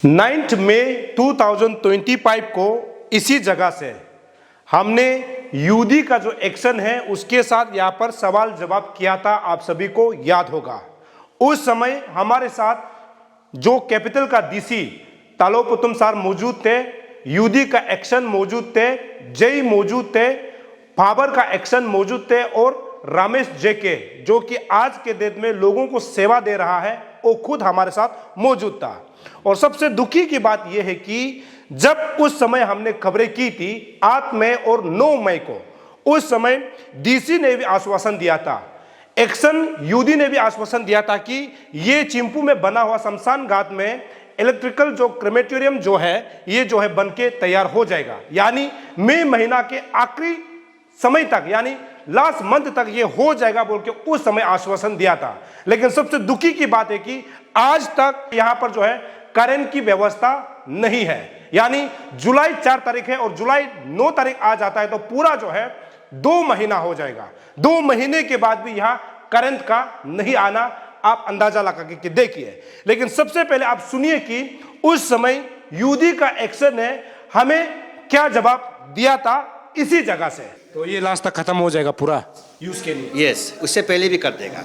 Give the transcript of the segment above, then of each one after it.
9 मई 2025 को इसी जगह से हमने यूदी का जो एक्शन है उसके साथ यहाँ पर सवाल जवाब किया था। आप सभी को याद होगा उस समय हमारे साथ जो कैपिटल का डीसी तालोपुतम सर मौजूद थे, यूदी का एक्शन मौजूद थे, जय मौजूद थे, बाबर का एक्शन मौजूद थे और रमेश जेके जो कि आज के डेट में लोगों को सेवा दे रहा है वो खुद हमारे साथ मौजूद था। और सबसे दुखी की बात यह है कि जब उस समय हमने खबरें की थी 8 मई और 9 मई को, उस समय डीसी ने भी आश्वासन दिया था, एक्शन यूदी ने भी आश्वासन दिया था कि ये चिंपू में बना हुआ शमशान घाट में इलेक्ट्रिकल जो क्रेमेटोरियम जो है ये जो है बनके तैयार हो जाएगा, यानी मई महीना के आखिरी समय तक यानी लास्ट मंथ तक ये हो जाएगा बोल के उस समय आश्वासन दिया था। लेकिन सबसे दुखी की बात है कि आज तक यहां पर जो है करेंट की व्यवस्था नहीं है, यानी जुलाई 4 तारीख है और जुलाई 9 तारीख आ जाता है तो पूरा जो है 2 महीना हो जाएगा। 2 महीने के बाद भी यहां करंट का नहीं आना आप अंदाजा लगा के देखिए। लेकिन सबसे पहले आप सुनिए कि उस समय यूदी का एक्शन ने हमें क्या जवाब दिया था इसी जगह से। तो ये लास्ट तक खत्म हो जाएगा पूरा यूज के लिए? यस, उससे पहले भी कर देगा।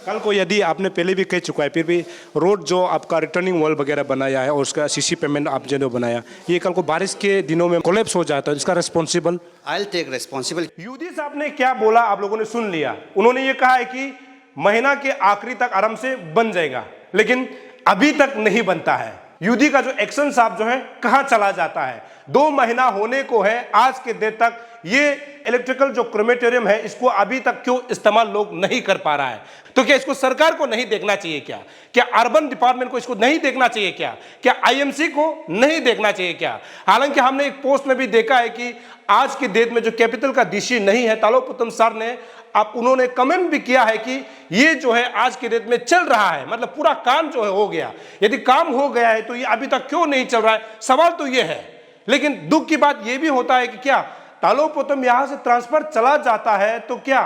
कल को यदि आपने पहले भी कह चुका है फिर भी रोड जो आपका रिटर्निंग वॉल वगैरह बनाया है और उसका सीसी पेमेंट आप जो बनाया, ये कल को बारिश के दिनों में कोलैप्स हो जाता है, इसका responsible? I will take responsible. यूदी साहब ने क्या बोला आप लोगों ने सुन लिया। उन्होंने ये कहा है कि महीना के आखिरी तक आराम से बन जाएगा, लेकिन अभी तक नहीं बनता है। यूदी का जो एक्शन साहब जो है कहां चला जाता है? 2 महीना होने को है आज के देर तक ये इलेक्ट्रिकल जो क्रेमेटोरियम है इसको अभी तक क्यों इस्तेमाल लोग नहीं कर पा रहा है? तो क्या इसको सरकार को नहीं देखना चाहिए क्या? क्या अर्बन डिपार्टमेंट को इसको नहीं देखना चाहिए क्या? क्या आईएमसी को नहीं देखना चाहिए क्या? हालांकि हमने एक पोस्ट में भी देखा है कि आज के डेट में जो कैपिटल का डीसी नहीं है तालोपुतम सर ने उन्होंने कमेंट भी किया है कि ये जो है आज के डेट में चल रहा है, मतलब पूरा काम जो है हो गया। यदि काम हो गया है तो ये अभी तक क्यों नहीं चल रहा है, सवाल तो ये है। लेकिन दुख की बात ये भी होता है कि क्या तालोपुतम यहां से ट्रांसफर चला जाता है तो क्या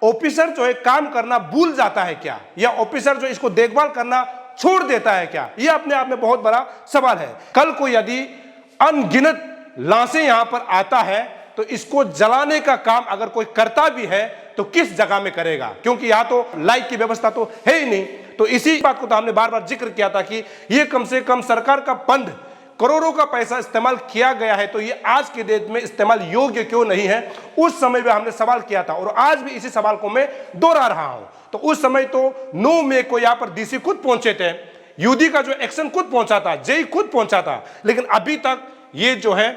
ऑफिसर जो है काम करना भूल जाता है क्या, या ऑफिसर जो इसको देखभाल करना छोड़ देता है क्या? यह अपने आप में बहुत बड़ा सवाल है। कल को यदि अनगिनत लाशें यहां पर आता है तो इसको जलाने का काम अगर कोई करता भी है तो किस जगह में करेगा, क्योंकि यहां तो लाइट की व्यवस्था तो है ही नहीं। तो इसी बात को तो हमने बार बार जिक्र किया था कि यह कम से कम सरकार का फंड करोड़ों का पैसा इस्तेमाल किया गया है तो ये आज के डेट में इस्तेमाल योग्य क्यों नहीं है? उस समय में हमने सवाल किया था और आज भी इसी सवाल को मैं दोहरा रहा हूं। तो उस समय तो 9 मई को यहां पर डीसी खुद पहुंचे थे, यूदी का जो एक्शन खुद पहुंचा था, जय खुद पहुंचा था, लेकिन अभी तक ये जो है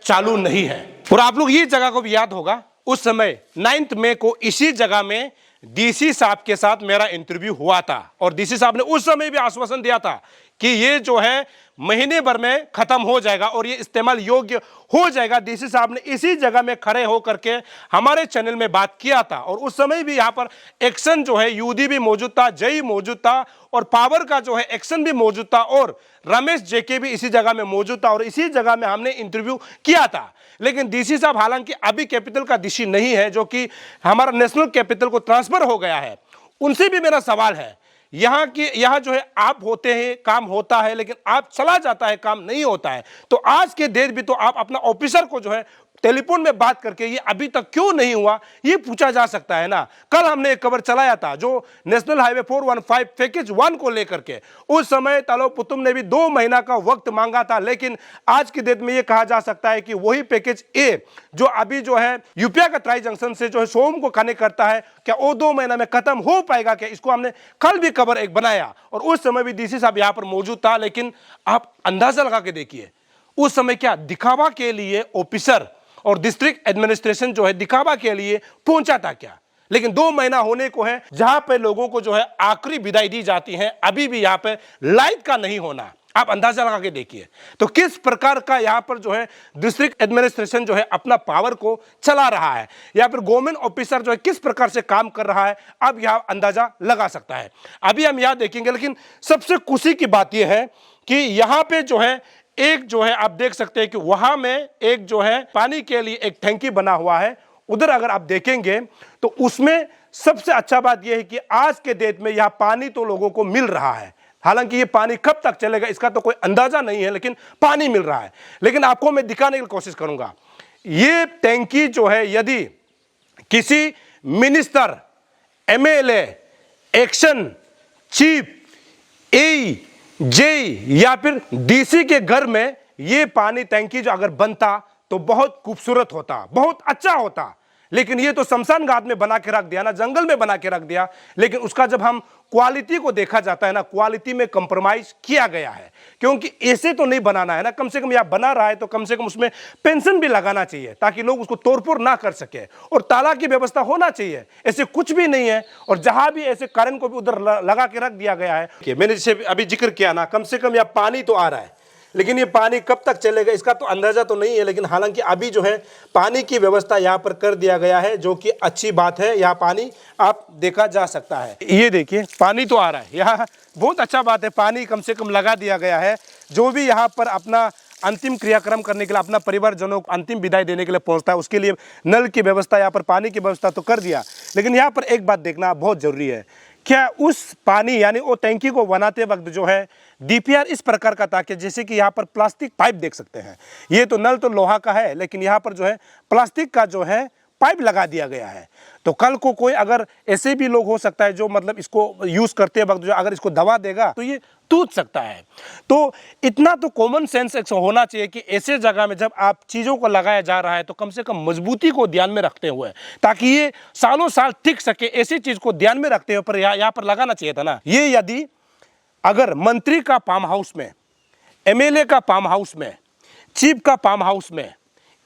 चालू नहीं है। और आप लोग ये जगह को भी याद होगा, उस समय 9 मई को इसी जगह में डीसी साहब के साथ मेरा इंटरव्यू हुआ था और डीसी साहब ने उस समय भी आश्वासन दिया था कि ये जो है महीने भर में खत्म हो जाएगा और ये इस्तेमाल योग्य हो जाएगा। डीसी साहब ने इसी जगह में खड़े होकर के हमारे चैनल में बात किया था और उस समय भी यहाँ पर एक्शन जो है यूदी भी मौजूद था, जय मौजूद था और पावर का जो है एक्शन भी मौजूद था और रमेश जेके भी इसी जगह में मौजूद था और इसी जगह में हमने इंटरव्यू किया था। लेकिन डीसी साहब हालांकि अभी कैपिटल का डीसी नहीं है, जो कि हमारा नेशनल कैपिटल को ट्रांसफर हो गया है, उनसे भी मेरा सवाल है यहाँ जो है आप होते हैं काम होता है, लेकिन आप चला जाता है काम नहीं होता है। तो आज के डेट भी तो आप अपना ऑफिसर को जो है टेलीफोन में बात करके ये अभी तक क्यों नहीं हुआ ये पूछा जा सकता है ना। कल हमने एक खबर चलाया था जो नेशनल हाईवे 415 पैकेज 1 को लेकर के, उस समय तालोपुतम ने भी 2 महीना का वक्त मांगा था, लेकिन आज की डेट में ये कहा जा सकता है कि वही पैकेज ए जो अभी जो है यूपीआ का ट्राई जंक्शन से जो है सोम को कनेक्ट करता है, क्या वो 2 महीना में खत्म हो पाएगा क्या? इसको हमने कल भी खबर एक बनाया और उस समय भी डीसी साहब यहाँ पर मौजूद था। लेकिन आप अंदाजा लगा के देखिए उस समय क्या दिखावा के लिए ऑफिसर और डिस्ट्रिक्ट एडमिनिस्ट्रेशन जो है दिखावा के लिए पहुंचा था क्या? लेकिन 2 महीना होने को है जहां पे लोगों को जो है आखिरी विदाई दी जाती है, अभी भी यहां पे लाइट का नहीं होना, आप अंदाजा लगा के देखिए। तो किस प्रकार का यहां पर जो है डिस्ट्रिक्ट एडमिनिस्ट्रेशन जो है अपना पावर को चला रहा है, या फिर गवर्नमेंट ऑफिसर जो है किस प्रकार से काम कर रहा है, अब यहां अंदाजा लगा सकता है। अभी हम यहां देखेंगे, लेकिन सबसे खुशी की बात यह है कि यहां पे जो है एक जो है आप देख सकते हैं कि वहां में एक जो है पानी के लिए एक टंकी बना हुआ है, उधर अगर आप देखेंगे तो उसमें सबसे अच्छा बात यह है कि आज के डेट में यहां पानी तो लोगों को मिल रहा है, हालांकि ये पानी कब तक चलेगा इसका तो कोई अंदाजा नहीं है, लेकिन पानी मिल रहा है। लेकिन आपको मैं दिखाने की कोशिश करूंगा, ये टैंकी जो है यदि किसी मिनिस्टर, एमएलए, एक्शन चीफ, ए, जे या फिर डीसी के घर में ये पानी टैंकी जो अगर बनता तो बहुत खूबसूरत होता, बहुत अच्छा होता। लेकिन ये तो शमशान घाट में बना के रख दिया ना, जंगल में बना के रख दिया। लेकिन उसका जब हम क्वालिटी को देखा जाता है ना, क्वालिटी में कंप्रोमाइज किया गया है, क्योंकि ऐसे तो नहीं बनाना है ना। कम से कम या बना रहा है तो कम से कम उसमें पेंशन भी लगाना चाहिए ताकि लोग उसको तोड़फोड़ ना कर सके, और ताला की व्यवस्था होना चाहिए। ऐसे कुछ भी नहीं है, और जहां भी ऐसे कारण को भी उधर लगा के रख दिया गया है। मैंने जैसे अभी जिक्र किया ना, कम से कम या पानी तो आ रहा है, लेकिन ये पानी कब तक चलेगा इसका तो अंदाजा तो नहीं है। लेकिन हालांकि अभी जो है पानी की व्यवस्था यहाँ पर कर दिया गया है, जो कि अच्छी बात है। यहाँ पानी आप देखा जा सकता है, ये देखिए पानी तो आ रहा है यहाँ, बहुत अच्छा बात है। पानी कम से कम लगा दिया गया है। जो भी यहाँ पर अपना अंतिम क्रियाक्रम करने के लिए, अपना परिवारजनों को अंतिम विदाई देने के लिए पहुँचता है, उसके लिए नल की व्यवस्था, यहाँ पर पानी की व्यवस्था तो कर दिया। लेकिन यहाँ पर एक बात देखना बहुत जरूरी है, क्या उस पानी यानी वो टैंकी को बनाते वक्त जो है डीपीआर इस प्रकार का था कि जैसे कि यहाँ पर प्लास्टिक पाइप देख सकते हैं। ये तो नल तो लोहा का है, लेकिन यहाँ पर जो है प्लास्टिक का जो है पाइप लगा दिया गया है। तो कल को कोई अगर ऐसे भी लोग हो सकता है जो मतलब इसको यूज करते वक्त जो अगर इसको दबा देगा तो ये टूट सकता है। तो इतना तो कॉमन सेंस होना चाहिए कि ऐसे जगह में जब आप चीज़ों को लगाया जा रहा है तो कम से कम मजबूती को ध्यान में रखते हुए, ताकि ये सालों साल टिक सके, ऐसी चीज़ को ध्यान में रखते हुए पर यहाँ पर लगाना चाहिए था ना। ये यदि अगर मंत्री का फार्म हाउस में, एमएलए का फार्म हाउस में, चीफ का फार्म हाउस में,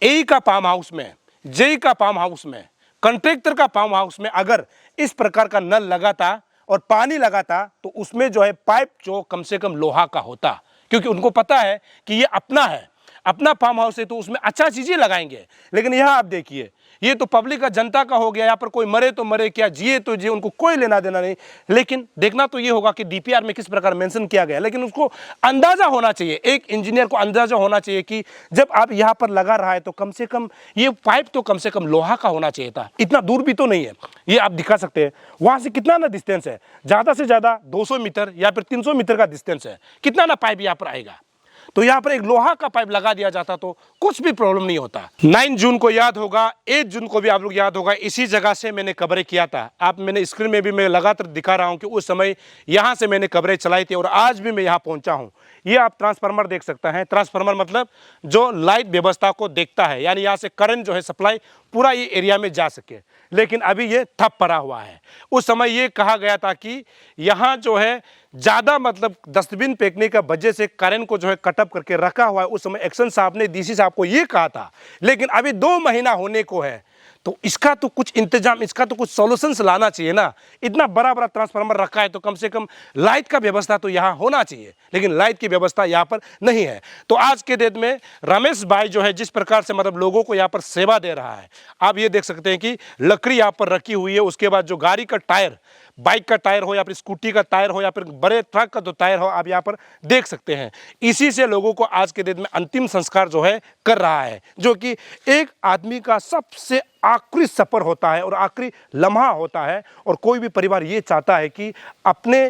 एई का फार्म हाउस में, जेई का फार्म हाउस में, कॉन्ट्रैक्टर का फार्म हाउस में अगर इस प्रकार का नल लगा था और पानी लगा था तो उसमें जो है पाइप जो कम से कम लोहा का होता, क्योंकि उनको पता है कि ये अपना है, अपना फार्म हाउस है, तो उसमें अच्छा चीज़ें लगाएंगे। लेकिन यहाँ आप देखिए, ये तो पब्लिक का, जनता का हो गया। यहाँ पर कोई मरे तो मरे, क्या जिए तो जिए, उनको कोई लेना देना नहीं। लेकिन देखना तो ये होगा कि डीपीआर में किस प्रकार मेंशन किया गया। लेकिन उसको अंदाजा होना चाहिए, एक इंजीनियर को अंदाजा होना चाहिए कि जब आप यहाँ पर लगा रहा है तो कम से कम ये पाइप तो कम से कम लोहा का होना चाहिए था। इतना दूर भी तो नहीं है, ये आप दिखा सकते हैं। वहाँ से कितना ना डिस्टेंस है, ज़्यादा से ज़्यादा 200 मीटर या फिर 300 मीटर का डिस्टेंस है। कितना ना पाइप यहाँ पर आएगा, तो यहाँ पर एक लोहा का पाइप लगा दिया जाता तो कुछ भी प्रॉब्लम नहीं होता। 9 जून को याद होगा, 8 जून को भी आप लोग याद होगा, इसी जगह से मैंने कवरेज किया था। आप मैंने स्क्रीन में भी मैं लगातार दिखा रहा हूँ कि उस समय यहाँ से मैंने कवरेज चलाई थी और आज भी मैं यहाँ पहुँचा हूँ। ये आप ट्रांसफार्मर देख सकते हैं। ट्रांसफार्मर मतलब जो लाइट व्यवस्था को देखता है, यानी यहाँ से करंट जो है सप्लाई पूरा ये एरिया में जा सके। लेकिन अभी ये ठप पड़ा हुआ है। उस समय ये कहा गया था कि यहाँ जो है ज़्यादा मतलब डस्टबिन फेंकने का वजह से करंट को जो है कटअप करके रखा हुआ है। उस समय एक्शन साहब ने, डीसी साहब को ये कहा था। लेकिन अभी 2 महीना होने को है, तो इसका तो कुछ इंतजाम, इसका तो कुछ सॉल्यूशंस लाना चाहिए ना। इतना बड़ा बड़ा ट्रांसफार्मर रखा है तो कम से कम लाइट का व्यवस्था तो यहाँ होना चाहिए, लेकिन लाइट की व्यवस्था यहाँ पर नहीं है। तो आज के डेट में रमेश भाई जो है जिस प्रकार से मतलब लोगों को यहाँ पर सेवा दे रहा है, आप ये देख सकते हैं कि लकड़ी यहाँ पर रखी हुई है। उसके बाद जो गाड़ी का टायर, बाइक का टायर हो या फिर स्कूटी का टायर हो या फिर बड़े ट्रक का जो टायर हो, आप यहाँ पर देख सकते हैं। इसी से लोगों को आज के दिन में अंतिम संस्कार जो है कर रहा है, जो कि एक आदमी का सबसे आखिरी सफर होता है और आखिरी लम्हा होता है। और कोई भी परिवार ये चाहता है कि अपने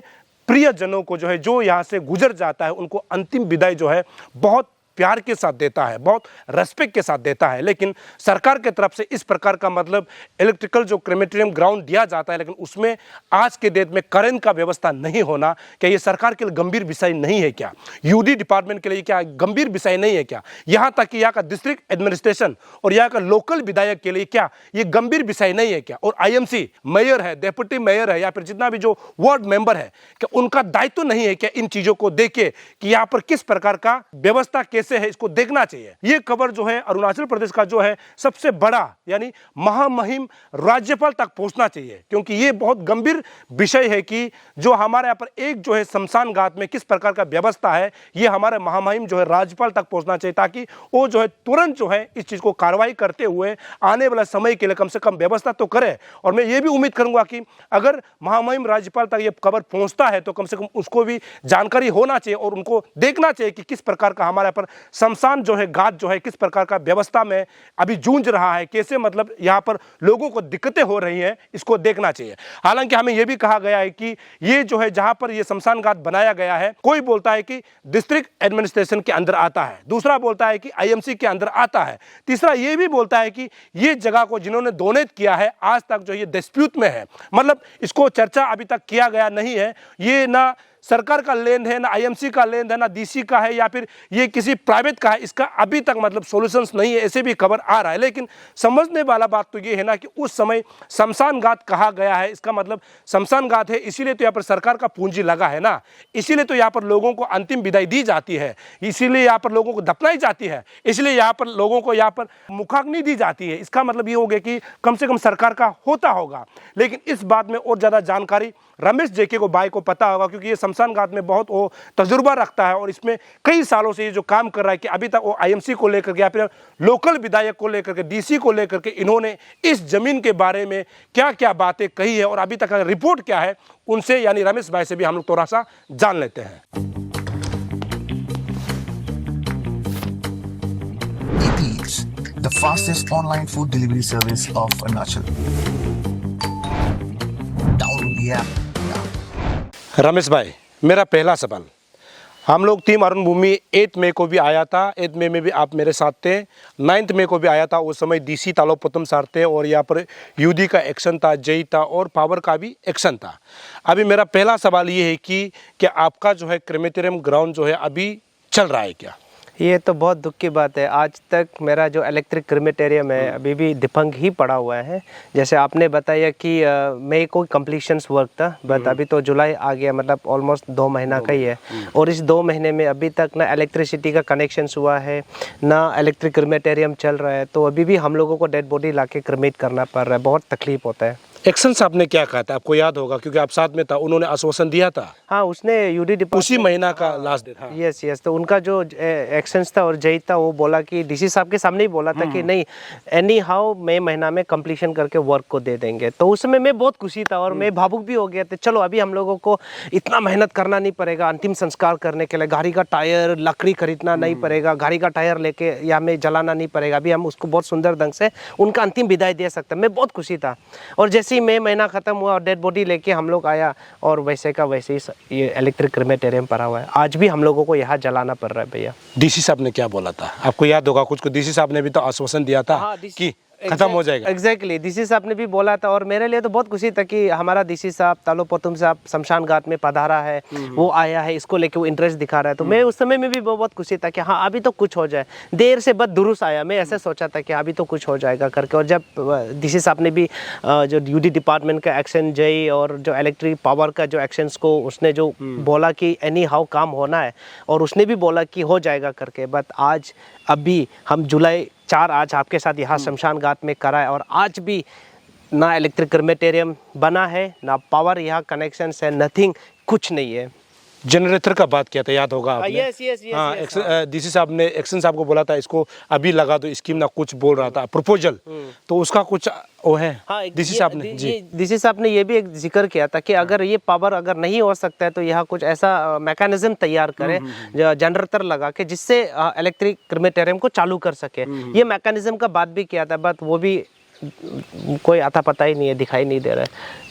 प्रियजनों को जो है, जो यहाँ से गुजर जाता है, उनको अंतिम विदाई जो है बहुत प्यार के साथ देता है, बहुत रेस्पेक्ट के साथ देता है। लेकिन सरकार के तरफ से इस प्रकार का मतलब इलेक्ट्रिकल जो क्रेमेटोरियम ग्राउंड दिया जाता है, लेकिन उसमें आज के डेट में करंट का व्यवस्था नहीं होना, क्या ये सरकार के लिए गंभीर विषय नहीं है क्या? यूडी डिपार्टमेंट के लिए क्या गंभीर विषय नहीं है क्या? यहाँ तक कि यहाँ का डिस्ट्रिक्ट एडमिनिस्ट्रेशन और यहाँ का लोकल विधायक के लिए क्या ये गंभीर विषय नहीं है क्या? और आईएमसी मेयर है, डेप्यूटी मेयर है या फिर जितना भी जो वार्ड मेंबर है, क्या उनका दायित्व नहीं है क्या इन चीजों को देखे कि यहाँ पर किस प्रकार का व्यवस्था कैसे है, इसको देखना चाहिए। ये खबर जो है अरुणाचल प्रदेश का जो है सबसे बड़ा यानी महामहिम राज्यपाल तक पहुंचना चाहिए, क्योंकि ये बहुत गंभीर विषय है कि जो हमारे यहाँ पर एक जो है शमशान घाट में किस प्रकार का व्यवस्था है, ये हमारे महामहिम जो है राज्यपाल तक पहुंचना चाहिए, ताकि वो जो है तुरंत जो है इस चीज को कार्रवाई करते हुए आने वाला समय के लिए कम से कम व्यवस्था तो करे। और मैं ये भी उम्मीद करूंगा कि अगर महामहिम राज्यपाल तक ये खबर पहुंचता है तो कम से कम उसको भी जानकारी होना चाहिए और उनको देखना चाहिए कि किस प्रकार का हमारे यहाँ पर शमशान जो है घाट जो है किस प्रकार का व्यवस्था में अभी जूझ रहा है, कैसे मतलब यहाँ पर लोगों को दिक्कतें हो रही हैं, इसको देखना चाहिए। हालांकि हमें यह भी कहा गया है कि ये जो है जहां पर ये शमशान घाट बनाया गया है, कोई बोलता है कि डिस्ट्रिक्ट एडमिनिस्ट्रेशन के अंदर आता है, दूसरा बोलता है कि आईएमसी के अंदर आता है, तीसरा ये भी बोलता है कि ये जगह को जिन्होंने डोनेट किया है आज तक जो ये डिस्प्यूट में है, मतलब इसको चर्चा अभी तक किया गया नहीं है। ये ना सरकार का लैंड है, ना आईएमसी का लैंड है, ना डीसी का है, या फिर ये किसी प्राइवेट का है, इसका अभी तक मतलब सॉल्यूशंस नहीं है, ऐसे भी खबर आ रहा है। लेकिन समझने वाला बात तो ये है ना कि उस समय शमशान घाट कहा गया है, इसका मतलब शमशान घाट है, इसीलिए तो यहाँ पर सरकार का पूंजी लगा है ना, इसीलिए तो यहाँ पर लोगों को अंतिम विदाई दी जाती है, इसीलिए यहाँ पर लोगों को दफनाई जाती है, इसलिए यहाँ पर लोगों को यहाँ पर मुखाग्नि दी जाती है। इसका मतलब ये हो गया कि कम से कम सरकार का होता होगा। लेकिन इस बात में और ज़्यादा जानकारी रमेश जेके को भाई को पता होगा, क्योंकि ये शमशान घाट में बहुत वो तजुर्बा रखता है और इसमें कई सालों से ये जो काम कर रहा है कि अभी तक वो आईएमसी को लेकर के या फिर लोकल विधायक को लेकर के, डीसी को लेकर के इन्होंने इस जमीन के बारे में क्या क्या बातें कही है और अभी तक का रिपोर्ट क्या है, उनसे यानी रमेश भाई से भी हम लोग थोड़ा सा जान लेते हैं। Eats, the fastest online food delivery service of Arunachal. Download the app now. Ramesh भाई, मेरा पहला सवाल, हम लोग टीम अरुण भूमि 8 मई को भी आया था, 8 मई में भी आप मेरे साथ थे, 9 मई को भी आया था, उस समय डीसी तालोपतम सर थे और यहाँ पर यूडी का एक्शन था, जई था और पावर का भी एक्शन था। अभी मेरा पहला सवाल ये है कि क्या आपका जो है क्रेमेटेरियम ग्राउंड जो है अभी चल रहा है क्या? ये तो बहुत दुख की बात है। आज तक मेरा जो इलेक्ट्रिक क्रेमेटेरियम है अभी भी दिफंग ही पड़ा हुआ है। जैसे आपने बताया कि मई को कंप्लीशंस वर्क था, बट अभी तो जुलाई आ गया, मतलब ऑलमोस्ट 2 महीना का ही है। और इस 2 महीने में अभी तक ना इलेक्ट्रिसिटी का कनेक्शंस हुआ है, ना इलेक्ट्रिक क्रेमेटेरियम चल रहा है। तो अभी भी हम लोगों को डेड बॉडी ला के क्रेमेट करना पड़ रहा है, बहुत तकलीफ होता है। एक्शन साहब ने क्या कहा था, आपको याद होगा क्योंकि आप साथ में था, उन्होंने आश्वासन दिया था। हाँ, उसने यूडी डिपार्टमेंट उसी महीना का लास्ट डेट। हाँ। यस, तो उनका जो एक्शंस था और जय था वो बोला कि डीसी साहब के सामने ही बोला था कि नहीं, एनी हाउ मई महीना में कंप्लीशन करके वर्क को दे देंगे। तो उस समय मैं बहुत खुशी था और मैं भावुक भी हो गया था। चलो अभी हम लोगों को इतना मेहनत करना नहीं पड़ेगा अंतिम संस्कार करने के लिए, गाड़ी का टायर लकड़ी खरीदना नहीं पड़ेगा, गाड़ी का टायर लेके या में जलाना नहीं पड़ेगा। अभी हम उसको बहुत सुंदर ढंग से उनका अंतिम विदाई दे सकते हैं। मैं बहुत खुशी था। और जैसे ही मई महीना खत्म हुआ और डेड बॉडी लेके हम लोग आया और वैसे का वैसे ही ये इलेक्ट्रिक क्रेमेटेरियम पड़ा हुआ है। आज भी हम लोगों को यहाँ जलाना पड़ रहा है भैया। डीसी साहब ने क्या बोला था, आपको याद होगा कुछ को? डीसी साहब ने भी तो आश्वासन दिया था कि खत्म हो जाएगा। एग्जैक्टली, डीसी साहब ने भी बोला था और मेरे लिए तो बहुत खुशी था कि हमारा डीसी साहब तालोपतुम साहब शमशान घाट में पधारा है, वो आया है, इसको लेके वो इंटरेस्ट दिखा रहा है। तो मैं उस समय में भी बहुत खुशी था कि हाँ अभी तो कुछ हो जाए। देर से बद दुरुस्त आया, मैं ऐसे सोचा था कि अभी तो कुछ हो जाएगा करके। और जब डीसी साहब ने भी जो यूडी डिपार्टमेंट का एक्शन जय और जो इलेक्ट्रिक पावर का जो एक्शंस को उसने जो बोला कि एनी हाउ काम होना है और उसने भी बोला कि हो जाएगा करके। बट आज अभी हम जुलाई 4 आज आपके साथ यहाँ शमशान घाट में करा है और आज भी ना इलेक्ट्रिक क्रेमेटेरियम बना है, ना पावर यहाँ कनेक्शन है, नथिंग, कुछ नहीं है। जनरेटर का बात किया था, याद होगा आपने? यस। हाँ, डीसी साहब ने एक्शन साहब को बोला था इसको अभी लगा दो स्कीम, ना कुछ बोल रहा था प्रपोजल, तो उसका कुछ वो है। हाँ, डीसी साहब ने डीसी साहब ने ये भी एक जिक्र किया था कि अगर ये पावर अगर नहीं हो सकता है तो यहाँ कुछ ऐसा मैकेनिज्म तैयार करें जनरेटर लगा के, जिससे इलेक्ट्रिक क्रेमेटेरियम को चालू कर सके। ये मैकेनिज्म का बात भी किया था, बट वो भी कोई आता पता ही नहीं है, दिखाई नहीं दे रहा है।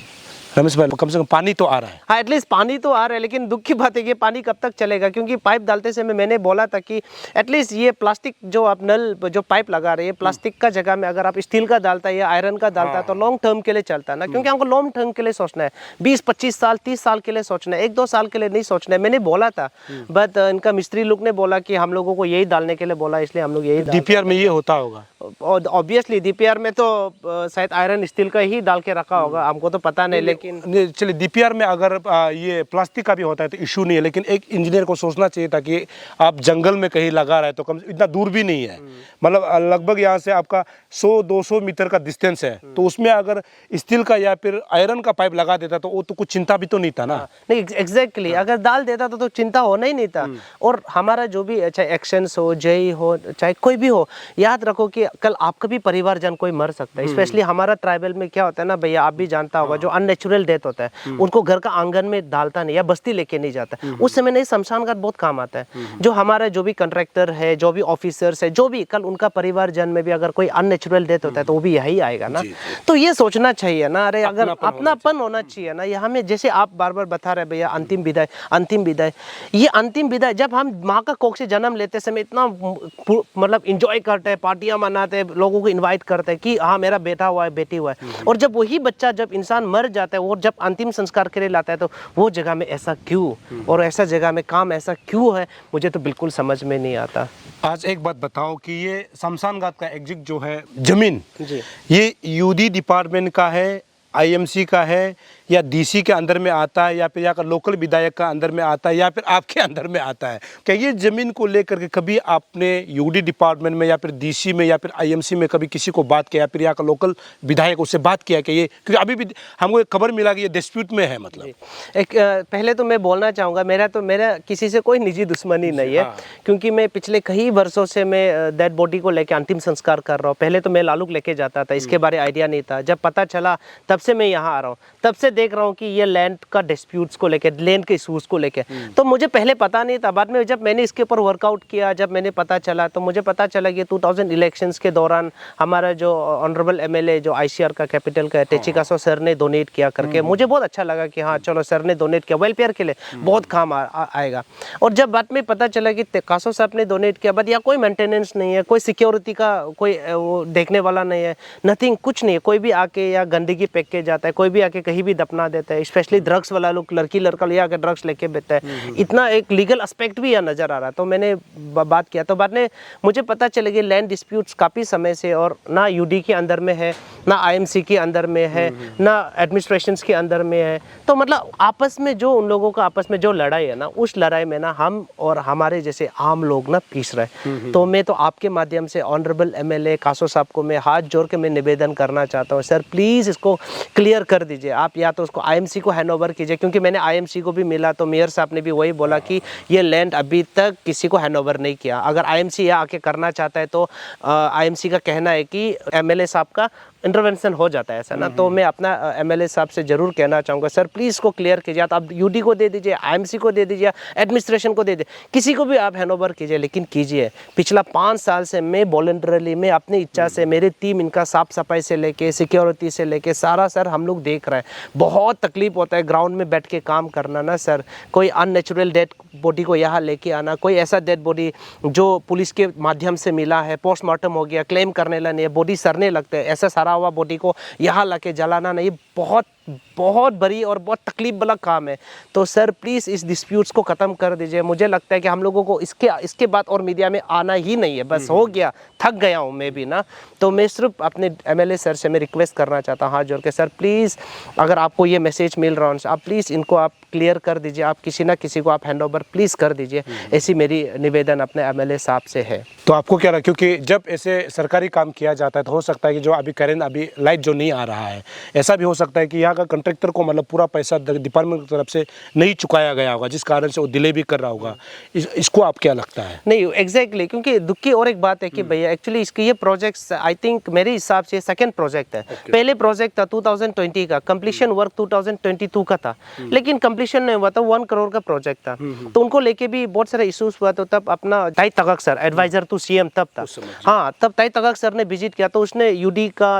रमेश भाई, कम से कम पानी तो आ रहा है। हाँ, एटलीस्ट पानी तो आ रहा है, लेकिन दुख की बात है कि पानी कब तक चलेगा, क्योंकि पाइप डालते समय मैंने बोला था कि एटलीस्ट ये प्लास्टिक जो आप नल जो पाइप लगा रहे हैं प्लास्टिक का जगह में अगर आप स्टील का डालता है या आयरन का डालता है तो लॉन्ग टर्म के लिए चलता है ना, क्योंकि हमको लॉन्ग टर्म के लिए सोचना है, 20-25 साल 30 साल के लिए सोचना है, 1-2 साल के लिए नहीं सोचना है। मैंने बोला था, बट इनका मिस्त्री लोग ने बोला कि हम लोगों को यही डालने के लिए बोला, इसलिए हम लोग यही डीपीआर में ये होता होगा। ऑब्वियसली डीपीआर में तो शायद आयरन स्टील का ही डाल के रखा होगा, हमको तो पता नहीं। लेकिन चलिए, डीपीआर में अगर ये प्लास्टिक का भी होता है तो इशू नहीं है, लेकिन एक इंजीनियर को सोचना चाहिए था कि आप जंगल में कहीं लगा रहे हैं तो कम इतना दूर भी नहीं है, मतलब लगभग यहाँ से आपका 100-200 मीटर का डिस्टेंस है, तो उसमें अगर स्टील का या फिर आयरन का पाइप लगा देता तो वो तो कुछ चिंता भी तो नहीं था ना। नहीं, एग्जैक्टली, अगर डाल देता तो चिंता होना ही नहीं था। और हमारा जो भी चाहे एक्शंस हो, जय हो, चाहे कोई भी हो, याद रखो कि कल आपका भी परिवारजन कोई मर सकता है। स्पेशली हमारा ट्राइबल में क्या होता है ना भैया, आप भी जानता होगा, जो अननेचुरल डेथ होता है उनको घर का आंगन में डालता नहीं या बस्ती लेके नहीं जाता, उस समय नहीं शमशान घाट बहुत काम आता है। जो हमारा जो भी कॉन्ट्रैक्टर है, जो भी ऑफिसर्स है, जो भी कल उनका परिवारजन में भी अगर कोई अननेचुरल डेथ होता है तो वो भी यही आएगा ना। तो ये सोचना चाहिए ना, अरे अगर अपनापन होना चाहिए ना। ये हमें जैसे आप बार बार बता रहे भैया अंतिम विदाई, अंतिम विदाई, ये अंतिम विदाई जब हम माँ का कोख से जन्म लेते समय इतना मतलब इंजॉय करते हैं, पार्टियां मनाते हैं, लोगों को इनवाइट करते हैं कि हाँ मेरा बेटा हुआ है, बेटी हुआ है, और जब वही बच्चा, जब इंसान मर जाता है और जब अंतिम संस्कार के लिए लाता है तो वो जगह में ऐसा क्यों, और ऐसा जगह में काम ऐसा क्यों है, मुझे तो बिल्कुल समझ में नहीं आता। आज एक बात बताओ कि ये शमशान घाट का एग्जिट जो है जमीन, जी। ये यूडी डिपार्टमेंट का है, आईएमसी का है, या डीसी के अंदर में आता है, या फिर यहाँ का लोकल विधायक का अंदर में आता है, या फिर आपके अंदर में आता है? क्या ये जमीन को लेकर के कभी आपने यूडी डिपार्टमेंट में या फिर डीसी में या फिर आईएमसी में कभी किसी को बात किया, या फिर यहाँ का लोकल विधायक उससे बात किया कि ये, क्योंकि अभी भी हमको एक खबर मिला कि ये डिस्प्यूट में है? मतलब एक पहले तो मैं बोलना चाहूँगा, मेरा किसी से कोई निजी दुश्मनी नहीं है, क्योंकि मैं पिछले कई वर्षों से मैं डेड बॉडी को लेकर अंतिम संस्कार कर रहा हूँ। पहले तो मैं लालूक लेके जाता था, इसके बारे आइडिया नहीं था। जब पता चला तब से मैं यहाँ आ रहा हूँ, तब से देख रहा हूँ कि ये लैंड का डिस्प्यूट्स को लेकर, लैंड के इशूज़ को लेकर, तो मुझे पहले पता नहीं था। बाद में जब मैंने इसके ऊपर वर्कआउट किया, जब मैंने पता चला, तो मुझे पता चला कि 2000 इलेक्शंस के दौरान हमारा जो ऑनरेबल एमएलए जो आईसीआर का कैपिटल का टेची कासो सर ने डोनेट किया करके, मुझे बहुत अच्छा लगा कि हाँ चलो सर ने डोनेट किया, वेलफेयर के लिए बहुत काम आएगा। और जब बाद में पता चला कि कासो साहब ने डोनेट किया, बट यहाँ कोई मेंटेनेंस नहीं है, कोई सिक्योरिटी का कोई वो देखने वाला नहीं है, नथिंग, कुछ नहीं है। कोई भी आके या गंदगी फेंक के जाता है, कोई भी आके कहीं भी दफना देता है, स्पेशली ड्रग्स वाला लोग, लड़की लड़का ले आके ड्रग्स लेके बेचता है। इतना एक लीगल एस्पेक्ट भी यहाँ नजर आ रहा। तो मैंने बात किया, तो बाद में मुझे पता चला कि लैंड डिस्प्यूट्स काफ़ी समय से, और ना यूडी के अंदर में है, ना आईएमसी के अंदर में है, ना एडमिनिस्ट्रेशंस के अंदर में है। तो मतलब आपस में जो उन लोगों का आपस में जो लड़ाई है ना, उस लड़ाई में ना हम और हमारे जैसे आम लोग ना पीस रहे। तो मैं तो आपके माध्यम से ऑनरेबल एमएलए कासो साहब को मैं हाथ जोड़ के मैं निवेदन करना चाहता हूँ, सर प्लीज़ इसको क्लियर कर दीजिए। आप या तो उसको आईएमसी को हैंड ओवर कीजिए, क्योंकि मैंने आईएमसी को भी मिला तो मेयर साहब ने भी वही बोला कि ये लैंड अभी तक किसी को हैंड ओवर नहीं किया। अगर आईएमसी यहाँ आके करना चाहता है तो आईएमसी का कहना है कि एमएलए साहब का इंटरवेंशन हो जाता है, ऐसा ना। तो मैं अपना एमएलए साहब से जरूर कहना चाहूँगा, सर प्लीज़ इसको क्लियर कीजिए। आप यूडी को दे दीजिए, आईएमसी को दे दीजिए, एडमिनिस्ट्रेशन को दे दीजिए, किसी को भी आप हैंड ओवर कीजिए, लेकिन कीजिए। पिछला 5 साल से मैं वॉलंटरली, मैं अपनी इच्छा से, मेरी टीम इनका साफ सफाई से लेके सिक्योरिटी से लेके सारा सर हम लोग देख रहे हैं। बहुत तकलीफ होता है ग्राउंड में बैठ के काम करना ना सर। कोई अननेचुरल डेड बॉडी को यहाँ लेके आना, कोई ऐसा डेड बॉडी जो पुलिस के माध्यम से मिला है, पोस्टमार्टम हो गया, क्लेम करने लगे, बॉडी सड़ने लगते हैं, ऐसा सारा हुआ बॉडी को यहाँ लाके जलाना नहीं, बहुत बड़ी और बहुत तकलीफ वाला काम है। तो सर प्लीज़ इस डिस्प्यूट्स को ख़त्म कर दीजिए। मुझे लगता है कि हम लोगों को इसके बाद और मीडिया में आना ही नहीं है, बस हो गया, थक गया हूँ मैं भी ना। तो मैं सिर्फ अपने एमएलए सर से मैं रिक्वेस्ट करना चाहता हूँ हाथ जोड़ के, सर प्लीज़ अगर आपको ये मैसेज मिल रहा है, आप प्लीज़ इनको आप क्लियर कर दीजिए, आप किसी ना किसी को आप हैंड ओवर प्लीज़ कर दीजिए। ऐसी मेरी निवेदन अपने एमएलए साहब से है। तो आपको क्या लगा, क्योंकि जब ऐसे सरकारी काम किया जाता है तो हो सकता है कि जो अभी करेंट अभी लाइट जो नहीं आ रहा है, ऐसा भी हो सकता है कि यहाँ का कॉन्ट्रैक्टर को मतलब पूरा पैसा डिपार्टमेंट की तरफ से नहीं चुकाया गया होगा, जिस कारण से वो डिले भी कर रहा होगा। इसको आप क्या लगता है? नहीं एग्जैक्टली, क्योंकि दुख की और एक बात है कि भैया एक्चुअली इसके ये प्रोजेक्ट्स आई थिंक मेरे हिसाब से सेकंड प्रोजेक्ट है। पहले प्रोजेक्ट था 2020 का, कंप्लीशन वर्क 2022 का था, लेकिन कंप्लीशन नहीं हुआ था। 1 करोड़ का प्रोजेक्ट था, तो उनको लेके भी बहुत सारे इश्यूज हुआ। तो तब अपना ताई तगक सर एडवाइजर टू सीएम तब था, हाँ तब ताई तगक सर ने विजिट किया, तो उसने यूडी का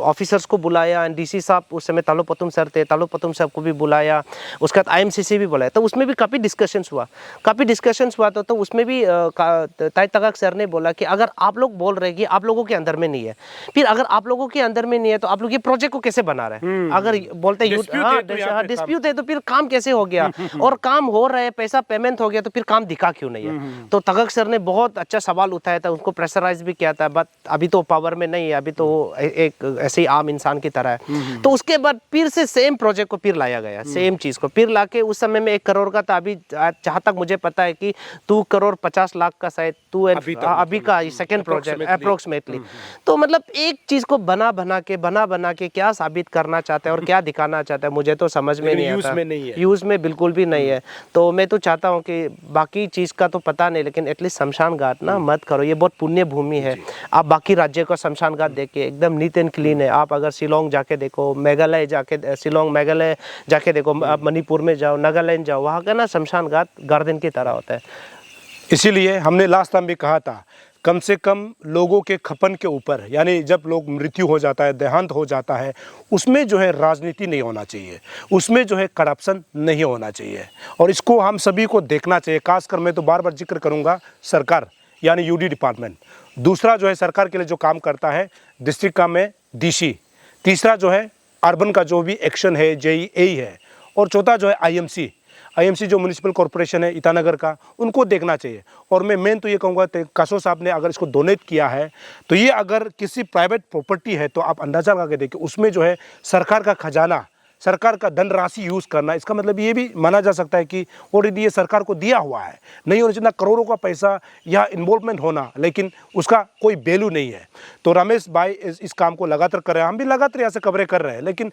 ऑफिसर्स को बुलाया, डीसी साहब उस समय तालो पतुम सर थे, तालो पतुम साहब को भी बुलाया, उसके बाद आईएमसीसी भी बुलाया। तो उसमें भी काफ़ी डिस्कशंस हुआ तो उसमें भी ताई तगक सर ने बोला कि अगर आप लोग बोल रहे हैं कि आप लोगों के अंदर में नहीं है, फिर अगर आप लोगों के अंदर में नहीं है तो आप लोग ये प्रोजेक्ट को कैसे बना रहे हैं? अगर बोलते डिस्प्यूट है तो फिर काम कैसे हो गया? और काम हो रहा है, पैसा पेमेंट हो गया, तो फिर काम दिखा क्यों नहीं है? तो तगक सर ने बहुत अच्छा सवाल उठाया था, उसको प्रेशराइज भी किया था, बट अभी तो पावर में नहीं है, अभी तो एक ऐसे ही आम इंसान की तरह है। तो उसके बाद फिर से सेम प्रोजेक्ट को फिर लाया गया, सेम चीज को फिर लाके उस समय में 1 करोड़ का था, अभी जहां तक मुझे पता है कि 2 करोड़ 50 लाख का शायद अभी का सेकंड प्रोजेक्ट अप्रोक्सीमेटली। तो मतलब एक चीज को बना बना के क्या साबित करना चाहता है और क्या दिखाना चाहता है मुझे तो समझ में नहीं आता, यूज में बिल्कुल भी नहीं है। तो मैं तो चाहता हूँ कि बाकी चीज का तो पता नहीं, लेकिन एटलीस्ट शमशान घाट ना मत करो, ये बहुत पुण्य भूमि है। आप बाकी राज्य का शमशान घाट देखिए एकदम नीट एंड क्लीन है। आप अगर शिलोंग जाके देखो, मेघालय जाके देखो, आप मणिपुर में जाओ, नागालैंड जाओ, वहाँ का ना शमशान घाट गार्डन की तरह होता है। इसीलिए हमने लास्ट टाइम भी कहा था, कम से कम लोगों के खपन के ऊपर, यानी जब लोग मृत्यु हो जाता है, देहांत हो जाता है, उसमें जो है राजनीति नहीं होना चाहिए, उसमें जो है करप्शन नहीं होना चाहिए, और इसको हम सभी को देखना चाहिए। खासकर मैं तो बार बार जिक्र करूंगा सरकार यानी यूडी डिपार्टमेंट, दूसरा जो है सरकार के लिए जो काम करता है डिस्ट्रिक्ट का में डीसी, तीसरा जो है अर्बन का जो भी एक्शन है जेईए है, और चौथा जो है आईएमसी जो म्यूनिसिपल कॉरपोरेशन है ईटानगर का, उनको देखना चाहिए। और मैं मेन तो ये कहूँगा, कासो साहब ने अगर इसको डोनेट किया है तो ये अगर किसी प्राइवेट प्रॉपर्टी है तो आप अंदाज़ा लगा के देखिए, उसमें जो है सरकार का खजाना, सरकार का धनराशि यूज़ करना, इसका मतलब ये भी माना जा सकता है कि ऑलरेडी ये सरकार को दिया हुआ है। नहीं होना चाहिए करोड़ों का पैसा या इन्वॉल्वमेंट होना, लेकिन उसका कोई वैल्यू नहीं है। तो रमेश भाई इस काम को लगातार कर रहे हैं, हम भी लगातार यहाँ से खबरें कर रहे हैं, लेकिन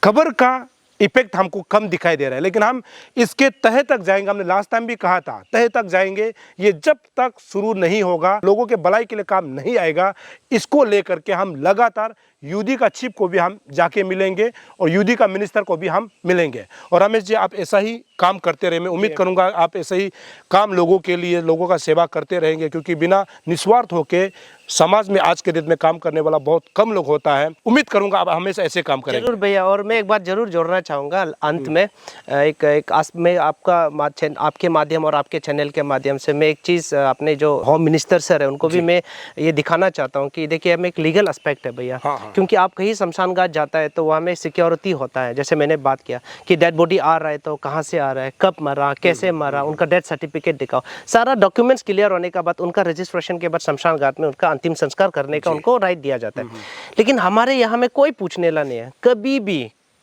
खबर का इफेक्ट हमको कम दिखाई दे रहा है। लेकिन हम इसके तह तक जाएंगे, हमने लास्ट टाइम भी कहा था तह तक जाएंगे। ये जब तक शुरू नहीं होगा, लोगों के भलाई के लिए काम नहीं आएगा, इसको लेकर के हम लगातार यूडी का चीफ को भी हम जाके मिलेंगे और यूडी का मिनिस्टर को भी हम मिलेंगे। और रमेश जी, आप ऐसा ही काम करते रहे, मैं उम्मीद करूंगा आप ऐसा ही काम लोगों के लिए, लोगों का सेवा करते रहेंगे, क्योंकि बिना निस्वार्थ होके समाज में आज के दिन में काम करने वाला बहुत कम लोग होता है। उम्मीद करूंगा आप हमेशा ऐसे काम करेंगे। जरूर भैया, और मैं एक बात जरूर जोड़ना चाहूँगा अंत में, मैं आपके माध्यम और आपके चैनल के माध्यम से मैं एक चीज़ अपने जो होम मिनिस्टर सर है उनको भी मैं ये दिखाना चाहता हूँ कि देखिए हमें एक लीगल एस्पेक्ट है भैया। क्योंकि आप कहीं शमशान घाट जाता है तो वहाँ में सिक्योरिटी होता है, जैसे मैंने बात किया कि डेड बॉडी आ रहा है तो कहाँ से आ रहा है, कब मरा, कैसे मरा, उनका डेथ सर्टिफिकेट दिखाओ, सारा डॉक्यूमेंट्स क्लियर होने के बाद उनका रजिस्ट्रेशन के बाद शमशान घाट में उनका अंतिम संस्कार करने का उनको राइट दिया जाता है। लेकिन हमारे यहाँ में कोई पूछने वाला नहीं है,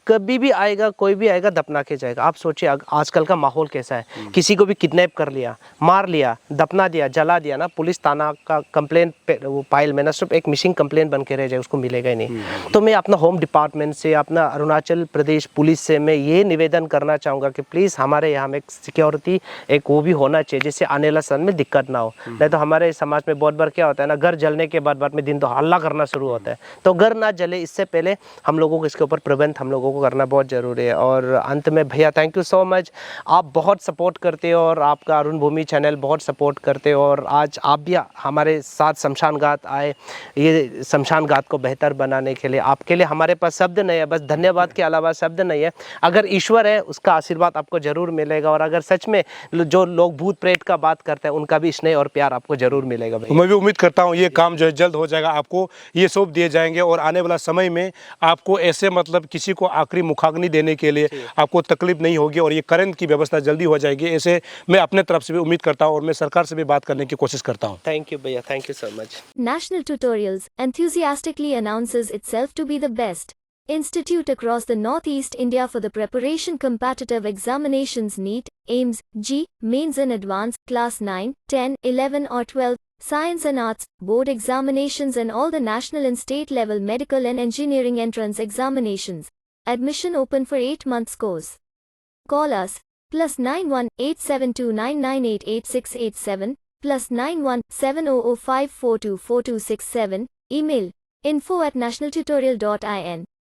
कभी भी आएगा, कोई भी आएगा दफना के जाएगा। आप सोचिए आजकल का माहौल कैसा है, किसी को भी किडनैप कर लिया, मार लिया, दफना दिया, जला दिया ना, पुलिस थाना का कंप्लेंट वो फाइल में ना सिर्फ एक मिसिंग कंप्लेंट बन के रह जाए, उसको मिलेगा ही नहीं। तो मैं अपना होम डिपार्टमेंट से, अपना अरुणाचल प्रदेश पुलिस से मैं ये निवेदन करना चाहूँगा कि प्लीज़ हमारे यहाँ में सिक्योरिटी एक वो भी होना चाहिए, जिससे आने वाला समय में दिक्कत ना हो। नहीं तो हमारे समाज में बहुत बार क्या होता है ना, घर जलने के बाद में दिन तो हल्ला करना शुरू होता है। तो घर ना जले, इससे पहले हम लोगों को इसके ऊपर प्रिवेंट हम लोगों करना बहुत ज़रूरी है। और अंत में भैया थैंक यू सो मच, आप बहुत सपोर्ट करते हो और आपका अरुण भूमि चैनल बहुत सपोर्ट करते हो, और आज आप भी हमारे साथ शमशान घाट आए, ये शमशान घाट को बेहतर बनाने के लिए। आपके लिए हमारे पास शब्द नहीं है, बस धन्यवाद के अलावा शब्द नहीं है। अगर ईश्वर है उसका आशीर्वाद आपको जरूर मिलेगा, और अगर सच में जो लोग भूत प्रेत का बात करते हैं उनका भी स्नेह और प्यार आपको जरूर मिलेगा। मैं भी उम्मीद करता हूँ ये काम जो है जल्द हो जाएगा, आपको ये सौंप दिए जाएंगे, और आने वाला समय में आपको ऐसे मतलब किसी को आखिरी मुखाग्नि देने के लिए आपको तकलीफ नहीं होगी, और ये करंट की व्यवस्था जल्दी हो जाएगी। ऐसे मैं अपने तरफ से भी उम्मीद करता हूँ, और मैं सरकार से भी बात करने की कोशिश करता हूँ। थैंक यू भैया, thank you so much. National Tutorials enthusiastically announces itself to be the best institute across the Northeast India for the preparation competitive examinations NEET, AIMS, G, Mains and Advanced, Class 9, 10, 11 or 12, Science and Arts, Board examinations and all the national and state level medical and engineering entrance examinations. Admission open for 8 months course. Call us +91 8729988687 +91 7005424267. Email info@nationaltutorial.in.